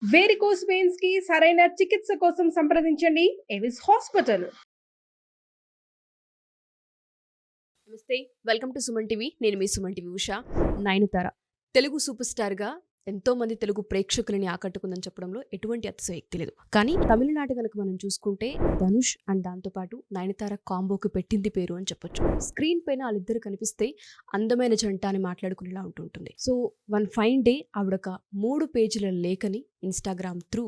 Varicose veins కి సరైన చికిత్స కోసం సంప్రదించండి ఎవిస్ హాస్పిటల్. నమస్తే. Welcome to Suman TV. నేను మీ సుమన్ టీవీ ఉషా. నయనతార తెలుగు సూపర్ స్టార్‌గా ఎంతో మంది తెలుగు ప్రేక్షకులని ఆకట్టుకుందని చెప్పడంలో ఎటువంటి అతిశయోక్తి లేదు. కానీ తమిళనాడు గనుక మనం చూసుకుంటే ధనుష్ అండ్ దాంతో పాటు నయనతార కాంబోకి పెట్టింది పేరు అని చెప్పొచ్చు. స్క్రీన్ పైన వాళ్ళిద్దరు కనిపిస్తే అందమైన జంట అని మాట్లాడుకునేలా ఉంటుంటుంది. సో వన్ ఫైన్ డే ఆవిడొక 3 పేజీల లేఖని ఇన్‌స్టాగ్రామ్ త్రూ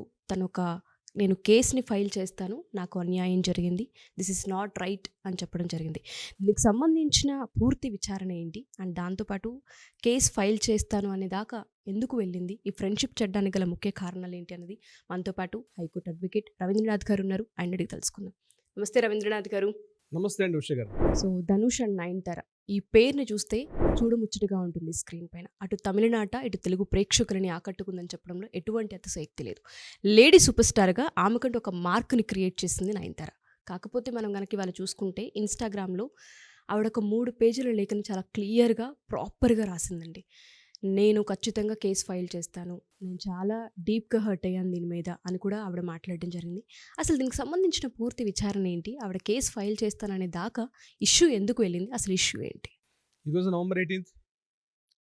నేను కేస్‌ని ఫైల్ చేస్తాను. నాకు అన్యాయం జరిగింది. దిస్ ఈస్ నాట్ రైట్ అని చెప్పడం జరిగింది. దీనికి సంబంధించిన పూర్తి విచారణ ఏంటి? అండ్ దాంతోపాటు కేస్ ఫైల్ చేస్తాను అనే దాకా ఎందుకు వెళ్ళింది? ఈ ఫ్రెండ్‌షిప్ చెడ్డానికి గల ముఖ్య కారణాలు ఏంటి అన్నది మనతో పాటు హైకోర్టు అడ్వకేట్ రవీంద్రనాథ్ గారు ఉన్నారు. ఆయన అడిగి తెలుసుకుందాం. నమస్తే రవీంద్రనాథ్ గారు. నమస్తే అండి ఉష గారు. సో ధనుష్ అండ్ నయనతార ఈ పేరుని చూస్తే చూడముచ్చటగా ఉంటుంది స్క్రీన్ పైన. అటు తమిళనాట ఇటు తెలుగు ప్రేక్షకులని ఆకట్టుకుందని చెప్పడంలో ఎటువంటి అతిశయోక్తి లేదు. లేడీ సూపర్ స్టార్గా ఆమెకంటూ ఒక మార్క్ని క్రియేట్ చేసింది నయనతార. కాకపోతే మనం కనుక ఇవాళ చూసుకుంటే ఇన్‌స్టాగ్రామ్‌లో ఆవిడ ఒక 3 పేజీల లేఖని చాలా క్లియర్‌గా ప్రాపర్‌గా రాసిందండి. నేను ఖచ్చితంగా కేస్ ఫైల్ చేస్తాను. నేను చాలా డీప్‌గా హర్ట్ అయ్యాను దీని మీద అని కూడా ఆవిడ మాట్లాడడం జరిగింది. అసలు దీనికి సంబంధించిన పూర్తి విచారణ ఏంటి? ఆవిడ కేస్ ఫైల్ చేస్తాననే దాకా ఇష్యూ ఎందుకు వెళ్ళింది? అసలు ఇష్యూ ఏంటి? ఈరోజు నవంబర్ 18th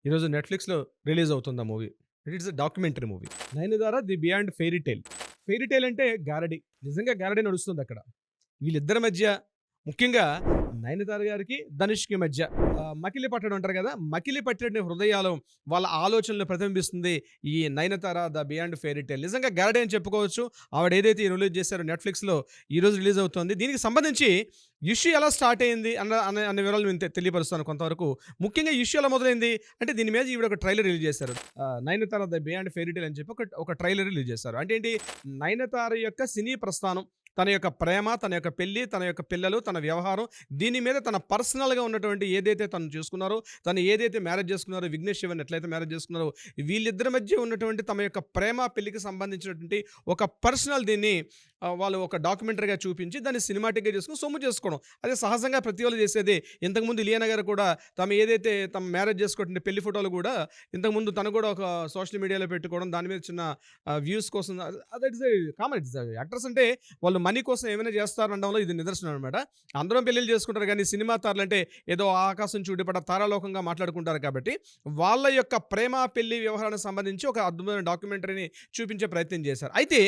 ఈరోజు నెట్‌ఫ్లిక్స్‌లో రిలీజ్ అవుతుంది ఆ movie. It is a documentary movie. Nayanthara the beyond fairy tale. Fairy tale అంటే గారడీ. నిజంగా గారడీ నడుస్తుంది అక్కడ. వీళ్ళిద్దరి మధ్య ముఖ్యంగా నయనతార గారికి ధనుష్‌కి మధ్య మకిలి పట్టడం అంటారు కదా, మకిలి పట్టిన హృదయాలు వాళ్ళ ఆలోచనలు ప్రతిబింబిస్తుంది ఈ Nayanthara the beyond fairy tale. నిజంగా గారడీ అని చెప్పుకోవచ్చు. ఆవిడ ఏదైతే రిలీజ్ చేశారో నెట్‌ఫ్లిక్స్‌లో ఈరోజు రిలీజ్ అవుతుంది. దీనికి సంబంధించి ఇష్యూ ఎలా స్టార్ట్ అయింది అన్న వివరాలు నేను తెలియపరుస్తాను కొంతవరకు. ముఖ్యంగా ఇష్యూ ఎలా మొదలైంది అంటే దీని మీద ఈవిడ ఒక ట్రైలర్ రిలీజ్ చేశారు. Nayanthara the beyond fairy tale అని చెప్పి ఒక ట్రైలర్ రిలీజ్ చేశారు. అంటే ఏంటి, నయనతార యొక్క సినీ ప్రస్థానం, తన యొక్క ప్రేమ, తన యొక్క పెళ్లి, తన యొక్క పిల్లలు, తన వ్యవహారం, దీని మీద తన పర్సనల్‌గా ఉన్నటువంటి ఏదైతే తను చూసుకున్నారో, తను ఏదైతే మ్యారేజ్ చేసుకున్నారో, విఘ్నేష్ శివన్ ఎట్లయితే మ్యారేజ్ చేసుకున్నారో, వీళ్ళిద్దరి మధ్య ఉన్నటువంటి తమ యొక్క ప్రేమ, పెళ్లికి సంబంధించినటువంటి ఒక పర్సనల్ దీన్ని వాళ్ళు ఒక డాక్యుమెంటరీగా చూపించి దాన్ని సినిమాటిక్‌గా చేసుకొని సొమ్ము చేసుకోవడం. అదే సహజంగా ప్రతి ఒళ్ళు చేసేది. ఇంతకుముందు ఇలియానా గారు కూడా తమ మ్యారేజ్ చేసుకుంటున్న పెళ్లి ఫోటోలు కూడా ఇంతకుముందు తను కూడా ఒక సోషల్ మీడియాలో పెట్టుకోవడం, దాని మీద చిన్న వ్యూస్ కోసం, that is common. It's actors అంటే వాళ్ళు మనీ కోసం ఏమైనా చేస్తారనడంలో ఇది నిదర్శనం అనమాట. అందరం పెళ్ళిళ్ళు చేసుకుంటారు కానీ సినిమా తారలు అంటే ఏదో ఆకాశం చూడిపడ్డ తారాలోకంగా మాట్లాడుకుంటారు కాబట్టి వాళ్ళ యొక్క ప్రేమ పెళ్లి వ్యవహారానికి సంబంధించి ఒక అద్భుతమైన డాక్యుమెంటరీని చూపించే ప్రయత్నం చేశారు. అయితే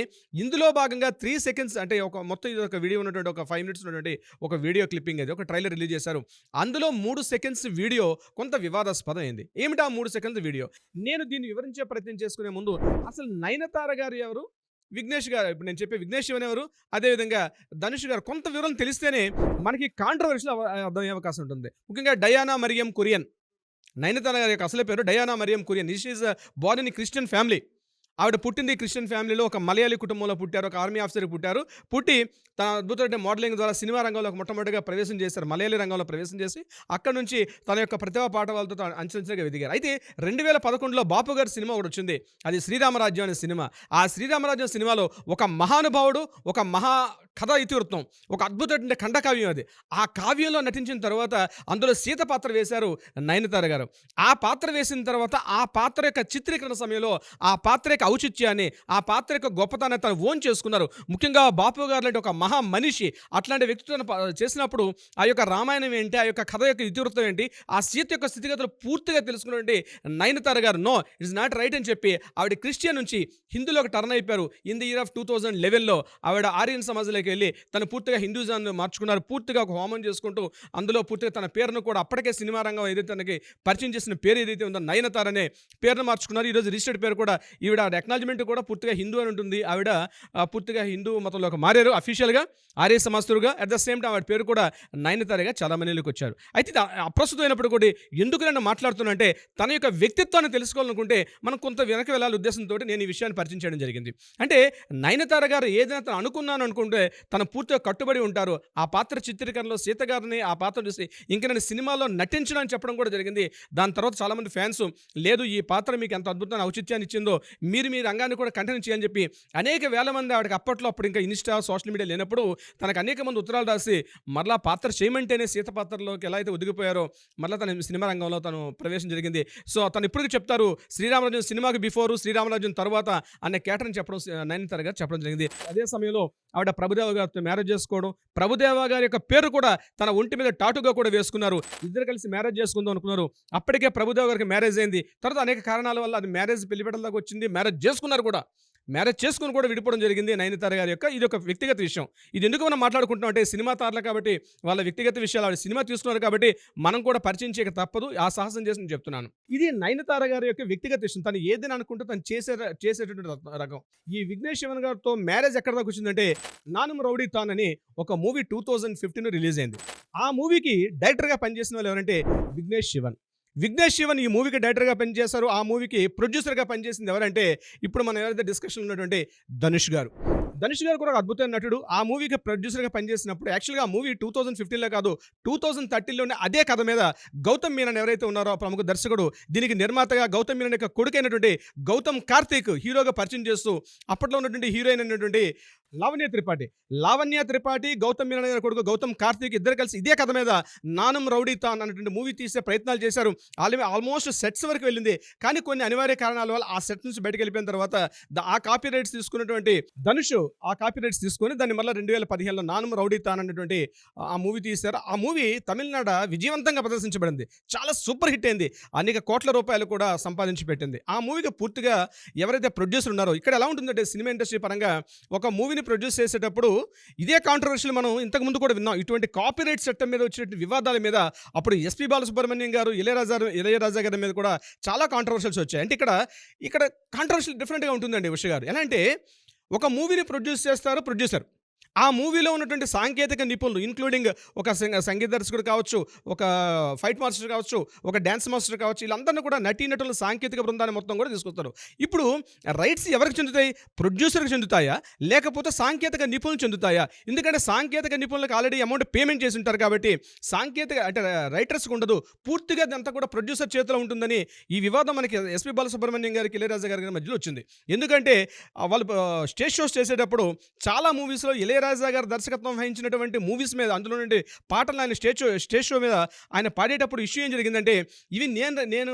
ఇందులో భాగంగా 3 సెకండ్స్ అంటే మొత్తం ఇది ఒక వీడియో ఉన్నటువంటి ఒక 5 మినిట్స్ ఉన్నటువంటి ఒక వీడియో క్లిప్పింగ్, అది ఒక ట్రైలర్ రిలీజ్ చేశారు. అందులో 3 సెకండ్స్ వీడియో కొంత వివాదాస్పదం అయింది. ఏమిటా 3 సెకండ్స్ వీడియో? నేను దీన్ని వివరించే ప్రయత్నం చేసుకునే ముందు అసలు నయనతార గారు ఎవరు, విఘ్నేష్ గారు, ఇప్పుడు నేను చెప్పే విఘ్నేష్ శివన్ ఎవరు, అదేవిధంగా ధనుష్ గారు, కొంత వివరం తెలిస్తేనే మనకి కాంట్రవర్షియల్ అర్థమయ్యే అవకాశం ఉంటుంది. ముఖ్యంగా డయానా మరియం కురియన్. నయనతార గారి యొక్క అసలు పేరు Diana Mariam Kurian. She is born in Christian family. ఆవిడ పుట్టింది క్రిస్టియన్ ఫ్యామిలీలో, ఒక మలయాళీ కుటుంబంలో పుట్టారు. ఒక ఆర్మీ ఆఫీసర్కి పుట్టారు. పుట్టి తన అద్భుతమైన మోడలింగ్ ద్వారా సినిమా రంగంలో మొట్టమొదటిగా ప్రవేశం చేశారు. మలయాళీ రంగంలో ప్రవేశం చేసి అక్కడ నుంచి తన యొక్క ప్రతిభా పాఠవాలతో అంచెలంచెలుగా ఎదిగారు. అయితే 2011లో బాపు గారి సినిమా ఒకటి వచ్చింది. అది శ్రీరామరాజ్యం అనే సినిమా. ఆ శ్రీరామరాజ్యం సినిమాలో ఒక మహానుభావుడు, ఒక మహా కథా ఇతివృత్తం, ఒక అద్భుతమైన ఖండకావ్యం అది. ఆ కావ్యంలో నటించిన తర్వాత అందులో సీత పాత్ర వేశారు నయనతార గారు. ఆ పాత్ర వేసిన తర్వాత ఆ పాత్ర యొక్క చిత్రీకరణ సమయంలో ఆ పాత్ర యొక్క ఔచిత్యాన్ని, ఆ పాత్ర యొక్క గొప్పతనాన్ని తను ఓన్ చేసుకున్నారు. ముఖ్యంగా బాపు గారు లాంటి ఒక మహా మనిషి అట్లాంటి వ్యక్తిత్వం చేసినప్పుడు ఆ యొక్క రామాయణం ఏంటి, ఆ యొక్క కథ యొక్క ఇతివృత్తం ఏంటి, ఆ సీత యొక్క స్థితిగతులు పూర్తిగా తెలుసుకున్నటువంటి నయనతార గారు నో ఇట్స్ నాట్ రైట్ అని చెప్పి ఆవిడ క్రిస్టియన్ నుంచి హిందూలోకి టర్న్ అయిపోయారు. ఇన్ ది ఇయర్ ఆఫ్ 2011లో ఆవిడ ఆర్యన్ సమాజ్లోకి వెళ్ళి తను పూర్తిగా హిందూజాన్ని మార్చుకున్నారు. పూర్తిగా ఒక హోమం చేసుకుంటూ అందులో పూర్తిగా తన పేరును కూడా అప్పటికే సినిమా రంగం ఏదైతే తనకి పరిచయం చేసిన పేరు ఏదైతే ఉందో నయనతార అనే పేరును మార్చుకున్నారు. ఈరోజు రిజిస్టర్డ్ పేరు కూడా ఈవిడ అక్నాలజ్మెంట్ కూడా పూర్తిగా హిందూ అని ఉంటుంది. ఆవిడ పూర్తిగా హిందూ మతంలోకి మారారు అఫీషియల్గా, ఆర్య సమాస్తులుగా. అట్ ద సేమ్ టైం ఆవిడ పేరు కూడా నయనతారగా చాలా మందిలోకి వచ్చారు. అయితే అప్రస్తుతమైనప్పుడు కూడా ఎందుకు నేను మాట్లాడుతున్నా తన యొక్క వ్యక్తిత్వాన్ని తెలుసుకోవాలనుకుంటే మనం కొంత వెనక్కి వెళ్ళాలి ఉద్దేశంతో నేను ఈ విషయాన్ని పరిచయం చేయడం జరిగింది. అంటే నయనతార గారు ఏదైనా తను అనుకున్నాను అనుకుంటే తను పూర్తిగా కట్టుబడి ఉంటారు. ఆ పాత్ర చిత్రీకరణలో సీత గారిని ఆ పాత్ర చూసి ఇంక నేను సినిమాలో నటించను అని చెప్పడం కూడా జరిగింది. దాని తర్వాత చాలామంది ఫ్యాన్స్ లేదు ఈ పాత్ర మీకు ఎంత అద్భుతమైన ఔచిత్యాన్ని ఇచ్చిందో మీరు మీ రంగాన్ని కూడా కంటిన్యూ చేయని చెప్పి అనేక వేల మంది ఆవిడకి అప్పుడు ఇంకా ఇన్స్టా సోషల్ మీడియా లేనప్పుడు తనకు అనేక మంది ఉత్తరాలు రాసి మరలా పాత్ర చేయమంటేనే సీత పాత్రలోకి ఎలా అయితే ఒదిగిపోయారో మరలా తన సినిమా రంగంలో తను ప్రవేశం జరిగింది. సో తను ఇప్పటికీ చెప్తారు శ్రీరామరాజన్ సినిమాకి బిఫోరు శ్రీరామరాజన్ తర్వాత అనే కేటర్ని చెప్పడం నయనతార గారు చెప్పడం జరిగింది. అదే సమయంలో ఆవిడ ప్రభుదేవ గారితో మ్యారేజ్ చేసుకోవడం, ప్రభుదేవ గారి యొక్క పేరు కూడా తన ఒంటి మీద టాటుగా కూడా వేసుకున్నారు. ఇద్దరు కలిసి మ్యారేజ్ చేసుకుందాం అనుకున్నారు. అప్పటికే ప్రభుదేవ గారికి మ్యారేజ్ అయింది. తర్వాత అనేక కారణాల వల్ల అది మ్యారేజ్ పెళ్లిపెట్టలాగా వచ్చింది. మ్యారేజ్ చేసుకున్నారు కూడా. మ్యారేజ్ చేసుకుని కూడా విడిపోవడం జరిగింది నయనతార గారి యొక్క. ఇది ఒక వ్యక్తిగత విషయం. ఇది ఎందుకు మనం మాట్లాడుకుంటున్నాం అంటే సినిమా తారలు కాబట్టి వాళ్ళ వ్యక్తిగత విషయాలు ఆవిడ సినిమా తీసుకున్నారు కాబట్టి మనం కూడా పరిచయం చేయక తప్పదు. ఆ సాహసం చేసి నేను చెప్తున్నాను. ఇది నయనతార గారి యొక్క వ్యక్తిగత విషయం. తను ఏదైనా అనుకుంటే తను చేసేటువంటి రకం. ఈ విఘ్నేష్ శివన్ గారితో మ్యారేజ్ ఎక్కడ దాకా వచ్చిందంటే నానుమ్ రౌడీ తాన్ అని ఒక మూవీ 2015 రిలీజ్ అయింది. ఆ మూవీకి డైరెక్టర్గా పనిచేసిన వాళ్ళు ఎవరంటే విఘ్నేష్ శివన్. విఘ్నేష్ శివన్ ఈ మూవీకి డైరెక్టర్గా పనిచేశారు. ఆ మూవీకి ప్రొడ్యూసర్గా పనిచేసింది ఎవరంటే ఇప్పుడు మనం ఎవరైతే డిస్కషన్ ఉన్నటువంటి ధనుష్ గారు. ధనుష్ గారు కూడా ఒక అద్భుతమైన నటుడు. ఆ మూవీకి ప్రొడ్యూసర్గా పనిచేసినప్పుడు యాక్చువల్గా ఆ మూవీ 2015లో కాదు 2013లోనే అదే కథ మీద గౌతమ్ మీనన్ ఎవరైతే ఉన్నారో ప్రముఖ దర్శకుడు దీనికి నిర్మాతగా గౌతమ్ మీనన్ యొక్క కొడుకైనటువంటి గౌతమ్ కార్తీక్ హీరోగా పరిచయం చేస్తూ అప్పట్లో ఉన్నటువంటి హీరోయిన్ అయినటువంటి లావణ్య త్రిపాఠి గౌతమ్ మీనన్ గారి కొడుకు గౌతమ్ కార్తీక్ ఇద్దరు కలిసి ఇదే కథ మీద నానుమ్ రౌడీ తాన్ అనేటువంటి మూవీ తీసే ప్రయత్నాలు చేశారు. ఆల్మోస్ట్ సెట్స్ వరకు వెళ్ళింది. కానీ కొన్ని అనివార్య కారణాల వల్ల ఆ సెట్ నుంచి బయటకు వెళ్ళిపోయిన తర్వాత ఆ కాపీ రైట్స్ తీసుకున్నటువంటి ధనుష్ ఆ కాపీ రైట్స్ తీసుకొని దాన్ని మళ్ళీ 2015లో నానుమ్ రౌడీ తాన్ అనేటువంటి ఆ మూవీ తీశారు. ఆ మూవీ తమిళనాడు విజయవంతంగా ప్రదర్శించబడింది. చాలా సూపర్ హిట్ అయింది. అనేక కోట్ల రూపాయలు కూడా సంపాదించి పెట్టింది. ఆ మూవీకి పూర్తిగా ఎవరైతే ప్రొడ్యూసర్ ఉన్నారో ఇక్కడ ఎలా ఉంటుందంటే సినిమా ఇండస్ట్రీ పరంగా ఒక మూవీని ప్రొడ్యూస్ చేసేటప్పుడు ఇదే కాంట్రవర్షియల్ మనం ఇంతకుముందు కూడా విన్నాం. ఇటువంటి కాపీరైట్ చట్టం మీద వచ్చినటువంటి వివాదాల మీద అప్పుడు ఎస్పీ బాలసుబ్రహ్మణ్యం గారు ఇళయరాజా గారి మీద కూడా చాలా కాంట్రవర్షియల్స్ వచ్చాయి. అంటే ఇక్కడ కాంట్రవర్షియల్ డిఫరెంట్గా ఉంటుందండి ఉష గారు. ఎలా అంటే ఒక మూవీని ప్రొడ్యూస్ చేస్తారు ప్రొడ్యూసర్. ఆ మూవీలో ఉన్నటువంటి సాంకేతిక నిపుణులు ఇంక్లూడింగ్ ఒక సంగీత దర్శకుడు కావచ్చు, ఒక ఫైట్ మాస్టర్ కావచ్చు, ఒక డ్యాన్స్ మాస్టర్ కావచ్చు, వీళ్ళందరినీ కూడా నటీనటుల సాంకేతిక బృందాన్ని మొత్తం కూడా తీసుకొస్తారు. ఇప్పుడు రైట్స్ ఎవరికి చెందుతాయి? ప్రొడ్యూసర్కి చెందుతాయా లేకపోతే సాంకేతిక నిపుణులు చెందుతాయా? ఎందుకంటే సాంకేతిక నిపుణులకు ఆల్రెడీ అమౌంట్ పేమెంట్ చేసి ఉంటారు కాబట్టి సాంకేతిక అంటే రైటర్స్కి ఉండదు. పూర్తిగా అదంతా కూడా ప్రొడ్యూసర్ చేతిలో ఉంటుందని ఈ వివాదం మనకి ఎస్పీ బాలసుబ్రహ్మణ్యం గారికి ఇళయరాజా గారి మధ్యలో వచ్చింది. ఎందుకంటే వాళ్ళు స్టేజ్ షోస్ చేసేటప్పుడు చాలా మూవీస్లో ఇళయరాజా గారు దర్శకత్వం వహించినటువంటి మూవీస్ మీద అందులో నుండి పాటలు ఆయన స్టేజ్ షో మీద ఆయన పాడేటప్పుడు ఇష్యూ ఏం జరిగిందంటే ఇవి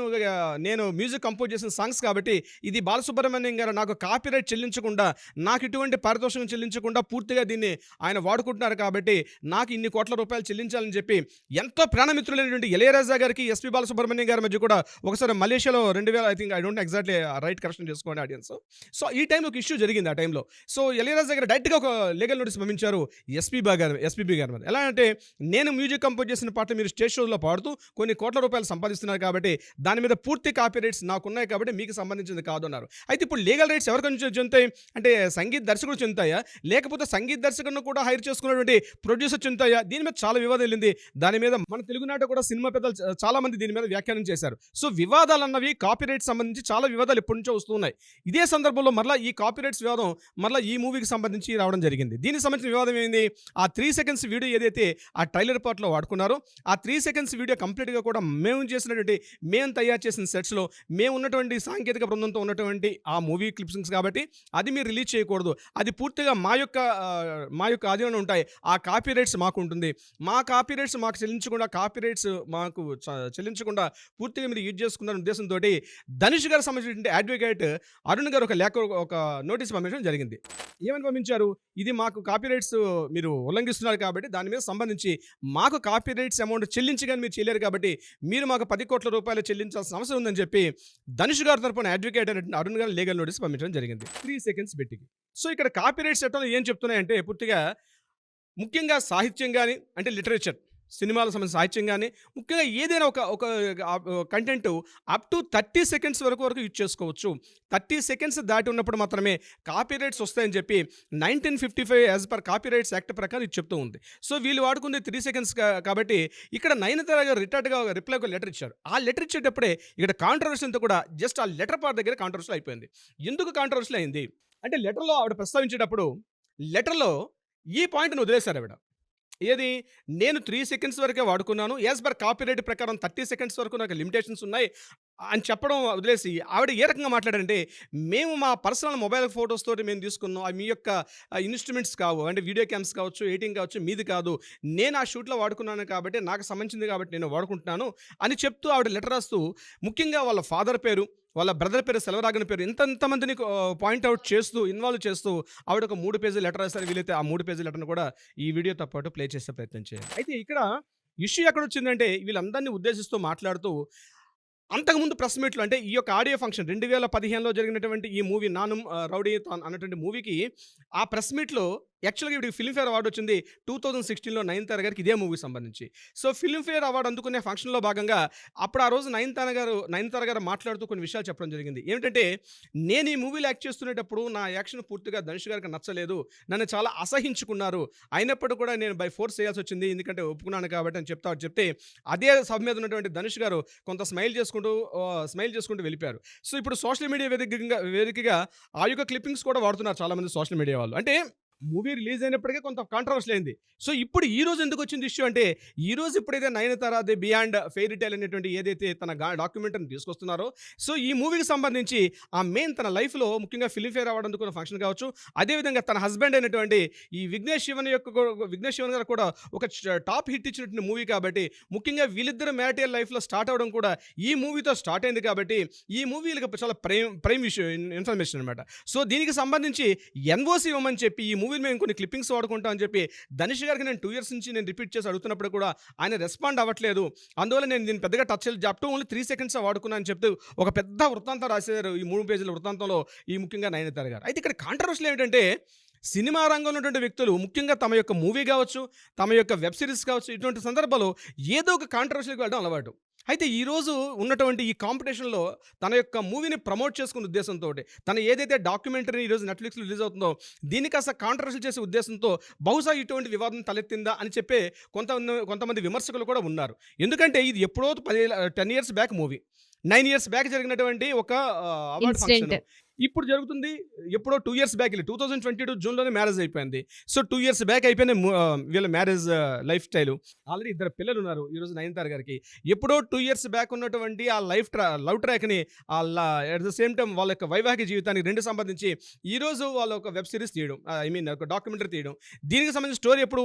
నేను మ్యూజిక్ కంపోజ్ చేసిన సాంగ్స్ కాబట్టి ఇది బాలసుబ్రహ్మణ్యం గారు నాకు కాపీరైట్ చెల్లించకుండా నాకు ఇటువంటి పారితోషికం చెల్లించకుండా పూర్తిగా దీన్ని ఆయన వాడుకుంటున్నారు కాబట్టి నాకు ఇన్ని కోట్ల రూపాయలు చెల్లించాలని చెప్పి ఎంతో ప్రాణమిత్రులైనటువంటి ఇళయరాజా గారికి ఎస్పీ బాలసుబ్రహ్మణ్యం గారి మధ్య కూడా ఒకసారి మలేషియాలో 2000 I think I don't exactly right correction చేసుకోండి ఆడియన్స్. సో ఈ టైంలో ఒక ఇష్యూ జరిగింది. ఆ టైంలో సో ఇళయరాజా గారు డైరెక్ట్గా ఒక లీగల్ నోటీస్ పంపించారు ఎస్పీబీ గారి మీద. ఎలా అంటే నేను మ్యూజిక్ కంపోజ్ చేసిన పాటలు మీరు స్టేజ్ షోలో పాడుతూ కొన్ని కోట్ల రూపాయలు సంపాదిస్తున్నారు కాబట్టి దాని మీద పూర్తి కాపీ రైట్స్ నాకున్నాయి కాబట్టి మీకు సంబంధించింది కాదు అన్నారు. అయితే ఇప్పుడు లీగల్ రైట్స్ ఎవరికి చెందుతాయి అంటే సంగీత దర్శకుడు చెందుతాయా లేకపోతే సంగీత దర్శకుడిని కూడా హైర్ చేసుకున్నటువంటి ప్రొడ్యూసర్ చెందుతాయా? దీని మీద చాలా వివాదం వెళ్ళింది. దాని మీద మన తెలుగునాట కూడా సినిమా పెద్దలు చాలా మంది దీని మీద వ్యాఖ్యానం చేశారు. సో వివాదాలు అన్నవి కాపీ రైట్స్ సంబంధించి చాలా వివాదాలు ఎప్పటి నుంచో వస్తున్నాయి. ఇదే సందర్భంలో మరలా ఈ కాపీ రైట్స్ వివాదం మరలా ఈ మూవీకి సంబంధించి రావడం జరిగింది. దీనికి సంబంధించిన వివాదం ఏంది? ఆ 3 సెకండ్స్ వీడియో ఏదైతే ఆ ట్రైలర్ పార్ట్లో వాడుకున్నారో ఆ 3 సెకండ్స్ వీడియో కంప్లీట్గా కూడా మేము తయారు చేసిన సెట్స్లో మేము ఉన్నటువంటి సాంకేతిక బృందంతో ఉన్నటువంటి ఆ మూవీ క్లిప్సింగ్స్ కాబట్టి అది మీరు రిలీజ్ చేయకూడదు. అది పూర్తిగా మా యొక్క ఆధీనంలో ఉంటాయి. ఆ కాపీ రైట్స్ మాకు ఉంటుంది. మా కాపీ రైట్స్ మాకు చెల్లించకుండా పూర్తిగా మీరు యూజ్ చేసుకున్న ఉద్దేశంతో ధనుష్ గారు సంబంధించిన అడ్వకేట్ అరుణ్ గారు ఒక నోటీస్ పంపించడం జరిగింది. ఏమని పంపించారు? ఇది మాకు కాపీ రైట్స్ మీరు ఉల్లంఘిస్తున్నారు కాబట్టి దాని మీద సంబంధించి మాకు కాపీ రైట్స్ అమౌంట్ చెల్లించగానే మీరు చేయలేరు కాబట్టి మీరు మాకు 10 కోట్ల రూపాయలు చెల్లించాల్సిన అవసరం ఉందని చెప్పి ధనుష్ గారి తరపున అడ్వకేట్ అరుణ్ గారు లీగల్ నోటీస్ పంపించడం జరిగింది 3 సెకండ్స్ బెట్టికి. సో ఇక్కడ కాపీ రైట్స్ చట్టంలో ఏం చెప్తున్నాయంటే పూర్తిగా ముఖ్యంగా సాహిత్యం కానీ అంటే లిటరేచర్ సినిమాలకు సంబంధించిన సాహిత్యం కానీ ముఖ్యంగా ఏదైనా ఒక కంటెంట్ అప్ టు 30 సెకండ్స్ వరకు యూజ్ చేసుకోవచ్చు. 30 సెకండ్స్ దాటి ఉన్నప్పుడు మాత్రమే కాపీ రైట్స్ వస్తాయని చెప్పి 1955 as per copy rights act ప్రకారం ఇది చెప్తూ ఉంది. సో వీళ్ళు వాడుకుంది 3 సెకండ్స్ కాబట్టి ఇక్కడ నయనతార గారు రిప్లై ఒక లెటర్ ఇచ్చారు. ఆ లెటర్ ఇచ్చేటప్పుడే ఇక్కడ కాంట్రవర్షియల్ అంతా కూడా జస్ట్ ఆ లెటర్ పార్ట్ దగ్గర కాంట్రవర్షియల్ అయిపోయింది. ఎందుకు కాంట్రవర్షియల్ అయింది అంటే లెటర్లో ఆవిడ ప్రస్తావించేటప్పుడు లెటర్లో ఈ పాయింట్‌ని వదిలేసారు ఆవిడ. ఏది? నేను 3 సెకండ్స్ వరకే వాడుకున్నాను. యాస్ పర్ కాపీరైట్ ప్రకారం 30 సెకండ్స్ వరకు నాకు లిమిటేషన్స్ ఉన్నాయి అని చెప్పడం వదిలేసి, ఆవిడ ఏ రకంగా మాట్లాడారంటే, మేము మా పర్సనల్ మొబైల్ ఫోటోస్ తోటి మేము తీసుకున్నాం. అవి మీ యొక్క ఇన్‌స్ట్రుమెంట్స్ కావు. అంటే వీడియో క్యామ్స్ కావచ్చు, ఎడిటింగ్ కావచ్చు, మీది కాదు. నేను ఆ షూట్‌లో వాడుకున్నాను కాబట్టి, నాకు సంబంధించింది కాబట్టి నేను వాడుకుంటున్నాను అని చెప్తూ ఆవిడ లెటర్ రాస్తూ, ముఖ్యంగా వాళ్ళ ఫాదర్ పేరు, వాళ్ళ బ్రదర్ పేరు సెల్వరాగన్ పేరు ఇంతమందిని పాయింట్ అవుట్ చేస్తూ, ఇన్వాల్వ్ చేస్తూ ఆవిడ ఒక 3 పేజీల లెటర్ రాశారు. వీలైతే ఆ 3 పేజీల లెటర్‌ని కూడా ఈ వీడియోతో పాటు ప్లే చేసే ప్రయత్నం చేయండి. అయితే ఇక్కడ ఇష్యూ ఎక్కడొచ్చిందంటే, వీళ్ళందరిని ఉద్దేశిస్తూ మాట్లాడుతూ అంతకుముందు ప్రెస్ మీట్‌లో అంటే ఈ యొక్క ఆడియో ఫంక్షన్ 2015లో జరిగినటువంటి ఈ మూవీ 'నాను రౌడీ' అన్నటువంటి మూవీకి ఆ ప్రెస్ మీట్‌లో యాక్చువల్‌గా ఈవిడకి ఫిల్మ్‌ఫేర్ అవార్డ్ వచ్చింది 2016లో నయనతార గారికి ఇదే మూవీకి సంబంధించి. సో, ఫిల్మ్‌ఫేర్ అవార్డ్ అందుకునే ఫంక్షన్‌లో భాగంగా అప్పుడు ఆ రోజు నయనతార గారు మాట్లాడుతూ కొన్ని విషయాలు చెప్పడం జరిగింది. ఏమిటంటే, నేను ఈ మూవీలో యాక్ట్ చేస్తునేటప్పుడు నా యాక్షన్ పూర్తిగా ధనుష్ గారికి నచ్చలేదు. నన్ను చాలా అసహించుకున్నారు. అయినప్పటికీ కూడా నేను బై ఫోర్స్ చేయాల్సి వచ్చింది. ఎందుకంటే ఒప్పుకున్నాను కాబట్టి అని చెప్తే అదే సభ మీద ఉన్నటువంటి ధనుష్ గారు కొంత స్మైల్ చేసుకుంటూ వెళ్ళిపోయారు. సో, ఇప్పుడు సోషల్ మీడియా వేదికగా ఆ యొక్క క్లిప్పింగ్స్ కూడా వాడుతున్నారు చాలామంది సోషల్ మీడియా వాళ్ళు. అంటే మూవీ రిలీజ్ అయినప్పటికే కొంత కాంట్రవర్సీ అయింది. సో, ఇప్పుడు ఈ రోజు ఎందుకు వచ్చింది ఇష్యూ అంటే, ఈ రోజు ఎప్పుడైతే Nayanthara the beyond fairy tale అనేటువంటి ఏదైతే తన డాక్యుమెంటరీని తీసుకొస్తున్నారో, సో ఈ మూవీకి సంబంధించి ఆ మెయిన్ తన లైఫ్‌లో ముఖ్యంగా ఫిల్మ్‌ఫేర్ అవార్డ్ అందుకున్న ఫంక్షన్ కావచ్చు, అదేవిధంగా తన హస్బెండ్ అయినటువంటి ఈ విఘ్నేష్ శివన్ గారు కూడా ఒక టాప్ హిట్ ఇచ్చినటువంటి మూవీ కాబట్టి, ముఖ్యంగా వీళ్ళిద్దరు మ్యారిటల్ లైఫ్‌లో స్టార్ట్ అవ్వడం కూడా ఈ మూవీతో స్టార్ట్ అయింది కాబట్టి, ఈ మూవీ వీళ్ళకి చాలా ప్రైమ్ విషయం ఇన్ఫర్మేషన్ అనమాట. సో, దీనికి సంబంధించి ఎన్ఓసీ ఇవ్వమని చెప్పి ఈ మూవీని మేము కొన్ని క్లిప్పింగ్స్ వాడుకుంటాం అని చెప్పి ధనుష్ గారికి నేను 2 ఇయర్స్ నుంచి నేను రిపీట్ చేసి అడుగుతున్నప్పుడు కూడా ఆయన రెస్పాండ్ అవ్వట్లేదు. అందువల్ల నేను దీన్ని పెద్దగా టచ్ చేయలేదు. అప్ టు ఓన్లీ 3 సెకండ్స్ వాడుకున్నాను అని చెప్తూ ఒక పెద్ద వృత్తాంతం రాశారు. ఈ 3 పేజీల వృత్తాంతంలో ఈ ముఖ్యంగా నయనతార గారు. అయితే ఇక్కడ కాంట్రవర్సీ ఏమిటంటే, సినిమా రంగంలో ఉన్నటువంటి వ్యక్తులు ముఖ్యంగా తమ యొక్క మూవీ కావచ్చు, తమ యొక్క వెబ్ సిరీస్ కావచ్చు, ఇటువంటి సందర్భాల్లో ఏదో ఒక కాంట్రవర్సీకి వెళ్ళడం అలవాటు. అయితే ఈరోజు ఉన్నటువంటి ఈ కాంపిటీషన్‌లో తన యొక్క మూవీని ప్రమోట్ చేసుకునే ఉద్దేశంతోటి, తను ఏదైతే డాక్యుమెంటరీ ఈరోజు నెట్‌ఫ్లిక్స్‌లో రిలీజ్ అవుతుందో, దీన్ని కాస్త కాంట్రవర్సీ చేసే ఉద్దేశంతో బహుశా ఇటువంటి వివాదం తలెత్తిందా అని చెప్పే కొంతమంది విమర్శకులు కూడా ఉన్నారు. ఎందుకంటే ఇది ఎప్పుడో 10 years back movie. 9 years back జరిగినటువంటి ఒక అవార్డ్ ఇన్సిడెంట్. ఫంక్షన్. ఇప్పుడు జరుగుతుంది ఎప్పుడో 2 ఇయర్స్ బ్యాక్ 2022 జూన్‌లోనే మ్యారేజ్ అయిపోయింది. సో, 2 ఇయర్స్ బ్యాక్ అయిపోయిన వీళ్ళ మ్యారేజ్ లైఫ్ స్టైలు. ఆల్రెడీ 2 పిల్లలు ఉన్నారు ఈరోజు నయనతార గారికి. ఎప్పుడో 2 ఇయర్స్ బ్యాక్ ఉన్నటువంటి ఆ లవ్ ట్రాక్‌ని ఎట్ ద సేమ్ టైమ్ వాళ్ళ యొక్క వైవాహిక జీవితానికి 2 సంబంధించి ఈరోజు వాళ్ళు ఒక వెబ్ సిరీస్ తీయడం, ఐ మీన్ ఒక డాక్యుమెంటరీ తీయడం. దీనికి సంబంధించిన స్టోరీ ఎప్పుడు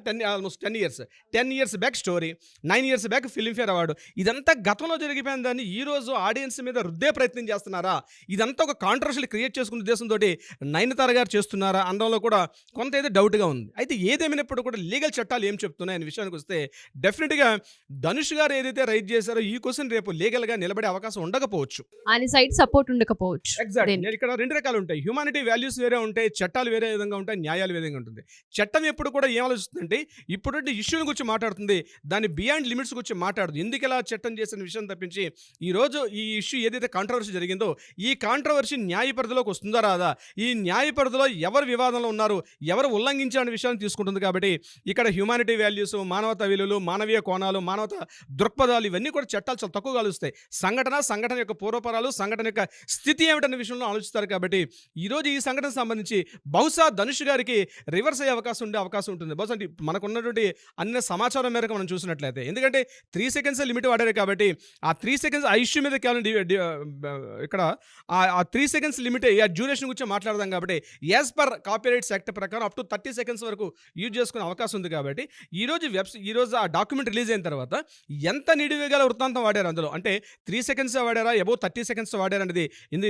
10 almost 10 years. 10 years back story. 9 years back Filmfare award. ఇదంతా గతంలో జరిగిపోయిన దాన్ని ఈరోజు ఆడియన్స్ మీద రుద్దే ప్రయత్నం చేస్తున్నారా? ఇదంతా ఒక కాంట్రవర్షియల్ క్రియేట్ చేసుకునే ఉద్దేశంతోటి నయనతార గారు చేస్తున్నారా అనడంలో కూడా కొంత ఏదో డౌట్‌గా ఉంది. అయితే ఏదేమైనప్పుడు కూడా లీగల్ చట్టాలు ఏం చెప్తున్నాయి అనే విషయానికి వస్తే, డెఫినెట్‌గా ధనుష్ గారు ఏదైతే రైట్ చేశారో ఈ క్వెషన్ రేపు లీగల్‌గా నిలబడే అవకాశం ఉండకపోవచ్చు. ఆయన సైడ్ సపోర్ట్ ఉండకపోవచ్చు. ఎగ్జాక్ట్‌లీ. దేనికి? నేను ఇక్కడ 2 రకాలు ఉంటాయి. హ్యుమానిటీ వాల్యూస్ వేరే ఉంటాయి. చట్టాలు వేరే విధంగా ఉంటాయి. న్యాయాలు వేరే విధంగా ఉంటుంది. చట్టం ఎప్పుడు కూడా ఏం ఆలోచిస్తుందంటే, ఇప్పుడుండే ఇష్యూని గురించి మాట్లాడుతుంది. దాని బియాండ్ లిమిట్స్ గురించి మాట్లాడదు. ఎందుకు ఇలా చట్టం చేసిన విషయం తప్పించి, ఈరోజు ఈ ఇష్యూ ఏదైతే కాంట్రవర్సీ జరిగిందో, ఈ కాంట్రవర్సీ న్యాయ పరిధిలోకి వస్తుందా రాదా? ఈ న్యాయ పరిధిలో ఎవరు వివాదంలో ఉన్నారు, ఎవరు ఉల్లంఘించాలనే విషయాన్ని తీసుకుంటుంది కాబట్టి, ఇక్కడ హ్యుమానిటీ వాల్యూస్, మానవతా విలువలు, మానవీయ కోణాలు, మానవతా దృక్పథాలు ఇవన్నీ కూడా చట్టాలు చాలా తక్కువగా ఆలోచిస్తాయి. సంఘటన యొక్క పూర్వపరాలు, సంఘటన యొక్క స్థితి ఏమిటనే విషయంలో ఆలోచిస్తారు కాబట్టి, ఈరోజు ఈ సంఘటన సంబంధించి బహుశా ధనుష్ గారికి రివర్స్ అయ్యే అవకాశం ఉంటుంది. బహుశా మనకున్నటువంటి అన్ని సమాచారం మేరకు మనం చూసినట్లయితే, ఎందుకంటే 3 సెకండ్స్ లిమిట్ వాడారు కాబట్టి, ఆ 3 సెకండ్స్ ఆ ఇష్యూ మీద కేవలం ఇక్కడ ఆ 3 సెకండ్స్ లిమిట్ ఆ డ్యూరేషన్ గురించి మాట్లాడదాం కాబట్టి, యాజ్ పర్ కాపీరైట్స్ యాక్ట్ ప్రకారం అప్ టు 30 సెకండ్స్ వరకు యూజ్ చేసుకునే అవకాశం ఉంది కాబట్టి, ఈరోజు ఆ డాక్యుమెంట్ రిలీజ్ అయిన తర్వాత ఎంత నిడివిగల వృత్తాంతం వాడారు అందులో, అంటే 3 సెకండ్స్ వాడారా, అబౌవ్ 30 సెకండ్స్ వాడారు అనేది.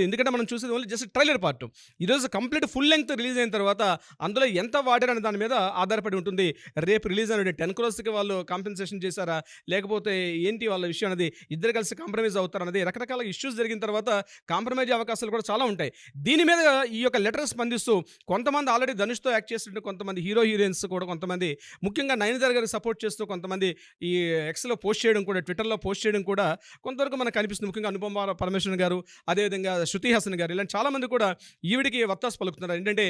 ఎందుకంటే మనం చూసేది ఓన్లీ జస్ట్ ట్రైలర్ పార్ట్. ఈరోజు కంప్లీట్ ఫుల్ లెంగ్త్ రిలీజ్ అయిన తర్వాత అందులో ఎంత వాడారు అనే దాని మీద ఆధారపడి ఉంటుంది. రేపు రిలీజ్ అనేది 10 crores వాళ్ళు కాంపెన్సేషన్ చేశారా, లేకపోతే ఏంటి వాళ్ళ విషయం అనేది, ఇద్దరు కలిసి కాంప్రమైజ్ అవుతారు అనేది, రకరకాల ఇష్యూస్ జరిగిన తర్వాత కాంప్రమైజ్ అవకాశాలు కూడా చాలా ఉంటాయి. దీని మీద ఈ యొక్క లెటర్ స్పందిస్తూ కొంతమంది ఆల్రెడీ ధనుష్తో యాక్ట్ చేస్తుంటే కొంతమంది హీరోయిన్స్ కూడా, కొంతమంది ముఖ్యంగా నయనతార గారికి సపోర్ట్ చేస్తూ కొంతమంది ఈ ఎక్స్లో పోస్ట్ చేయడం కూడా, ట్విట్టర్లో పోస్ట్ చేయడం కూడా కొంతవరకు మనకు కనిపిస్తుంది. ముఖ్యంగా అనుపమ పరమేశ్వరన్ గారు, అదేవిధంగా శృతి హాసన్ గారు, ఇలాంటి చాలామంది కూడా ఈవిడికి వత్తాసు పలుకుతున్నారు. ఏంటంటే,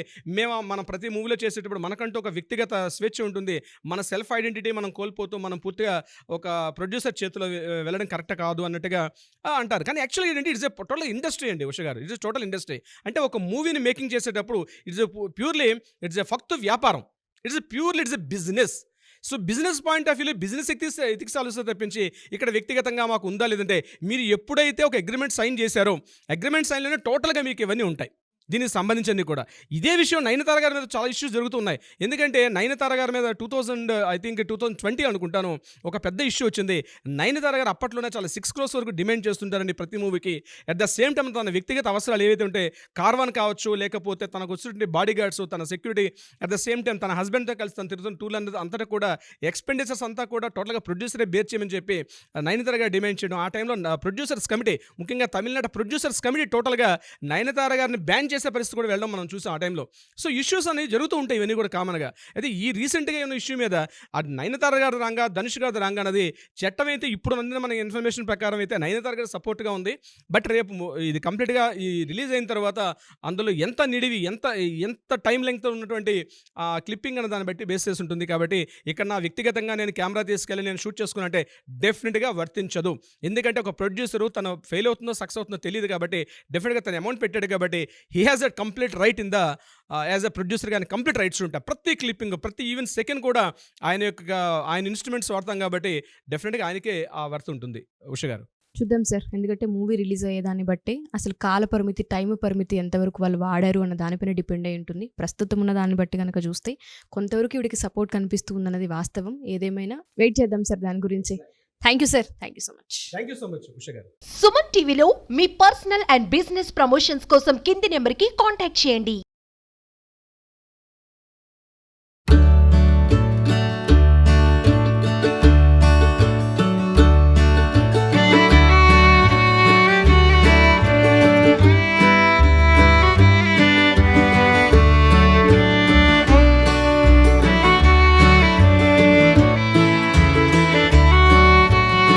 మనం ప్రతి మూవీలో చేసేటప్పుడు మనకంటూ ఒక వ్యక్తిగత స్వేచ్ఛ ఉంటుంది. మన సెల్ఫ్ ఐడెంటిటీ మనం కోల్పోతూ మనం పూర్తిగా ఒక ప్రొడ్యూసర్ చేతిలో వెళ్ళడం కరెక్ట్ కాదు అన్నట్టుగా అంటారు. కానీ యాక్చువల్గా ఏంటంటే, it's a total industry industry అండి ఉష గారు. It's total industry. అంటే ఒక మూవీని మేకింగ్ చేసేటప్పుడు ఇట్స్ ప్యూర్లీ ఇట్స్ ఎ ఫక్తు వ్యాపారం. It's a business. So business point of వ్యూలో బిజినెస్ ఎథిక్స్ ఆలోచిస్తే తప్పించి ఇక్కడ వ్యక్తిగతంగా మాకు ఉందా లేదంటే మీరు ఎప్పుడైతే ఒక అగ్రిమెంట్ సైన్ చేశారో అగ్రిమెంట్ సైన్లోనే టోటల్గా మీకు ఇవన్నీ ఉంటాయి దీనికి సంబంధించింది కూడా. ఇదే విషయం నయనతార గారి మీద చాలా ఇష్యూస్ జరుగుతున్నాయి. ఎందుకంటే నయనతార గారి మీద 2020 అనుకుంటాను ఒక పెద్ద ఇష్యూ వచ్చింది. నయనతార గారు అప్పట్లోనే చాలా 6 crores వరకు డిమాండ్ చేస్తుంటారండి ప్రతి మూవీకి. అట్ ద సేమ్ టైం తన వ్యక్తిగత అవసరాలు ఏవైతే ఉంటే కార్వాన్ కావచ్చు, లేకపోతే తనకు వచ్చినటువంటి బాడీ గార్డ్స్, తన security, at the same time తన హస్బెండ్తో కలిసి తను తిరుగుతున్న టూల్ అనేది అంతటా కూడా ఎక్స్పెండిచర్స్ అంతా కూడా టోటల్గా ప్రొడ్యూసరే బేర్ చేయమని చెప్పి నయనతార గారు డిమాండ్ చేయడం. ఆ టైంలో ప్రొడ్యూసర్స్ కమిటీ, ముఖ్యంగా తమిళనాడు ప్రొడ్యూసర్స్ కమిటీ టోటల్గా నయనతార గారిని బ్యాన్ చేసే పరిస్థితి కూడా వెళ్ళడం మనం చూసాం ఆ టైంలో. సో ఇష్యూస్ అనేవి జరుగుతూ ఉంటాయి, ఇవన్నీ కూడా కామన్గా. అయితే ఈ రీసెంట్గా ఉన్న ఇష్యూ మీద అది నయనతార గారి రాంగా, ధనుష్ గారి రాంగా అన్నది చట్టం అయితే ఇప్పుడు అందిన మన ఇన్ఫర్మేషన్ ప్రకారం అయితే నయనతార గారి సపోర్ట్గా ఉంది. బట్ రేపు ఇది కంప్లీట్గా ఈ రిలీజ్ అయిన తర్వాత అందులో ఎంత నిడివి, ఎంత టైం లెంగ్త్ ఉన్నటువంటి క్లిప్పింగ్ అనే దాన్ని బట్టి బేస్ చేసి ఉంటుంది. కాబట్టి ఇక్కడ నా వ్యక్తిగతంగా నేను కెమెరా తీసుకెళ్ళి నేను షూట్ చేసుకున్నట్టే డెఫినెట్గా వర్తించదు. ఎందుకంటే ఒక ప్రొడ్యూసరు తను ఫెయిల్ అవుతుందో సక్సెస్ అవుతుందో తెలియదు కాబట్టి డెఫినెట్గా తను అమౌంట్ పెట్టాడు కాబట్టి he has a complete right in the as a producer కానీ కంప్లీట్ రైట్స్ ఉంటాయి. ప్రతి క్లిప్పింగ్, ప్రతి ఈవెన్ సెకండ్ కూడా ఆయన ఇన్స్ట్రుమెంట్స్ వాడతాం కాబట్టి డెఫినెట్గా ఆయనకే ఆ వర్త్ ఉంటుంది ఉష గారు. చూద్దాం సార్, ఎందుకంటే మూవీ రిలీజ్ అయ్యేదాన్ని బట్టి అసలు కాల పరిమితి, టైం పరిమితి ఎంతవరకు వాళ్ళు వాడారు అన్న దానిపైన డిపెండ్ అయి ఉంటుంది. ప్రస్తుతం ఉన్న దాన్ని బట్టి కనుక చూస్తే కొంతవరకు వీడికి సపోర్ట్ కనిపిస్తుంది అన్నది వాస్తవం. ఏదేమైనా వెయిట్ చేద్దాం సార్ దాని గురించి. Thank you sir, thank you so much. Thank you so much Usha గారు. సుమన్ టీవీలో మీ పర్సనల్ అండ్ బిజినెస్ ప్రమోషన్స్ కోసం కింది నెంబర్కి కాంటాక్ట్ చేయండి.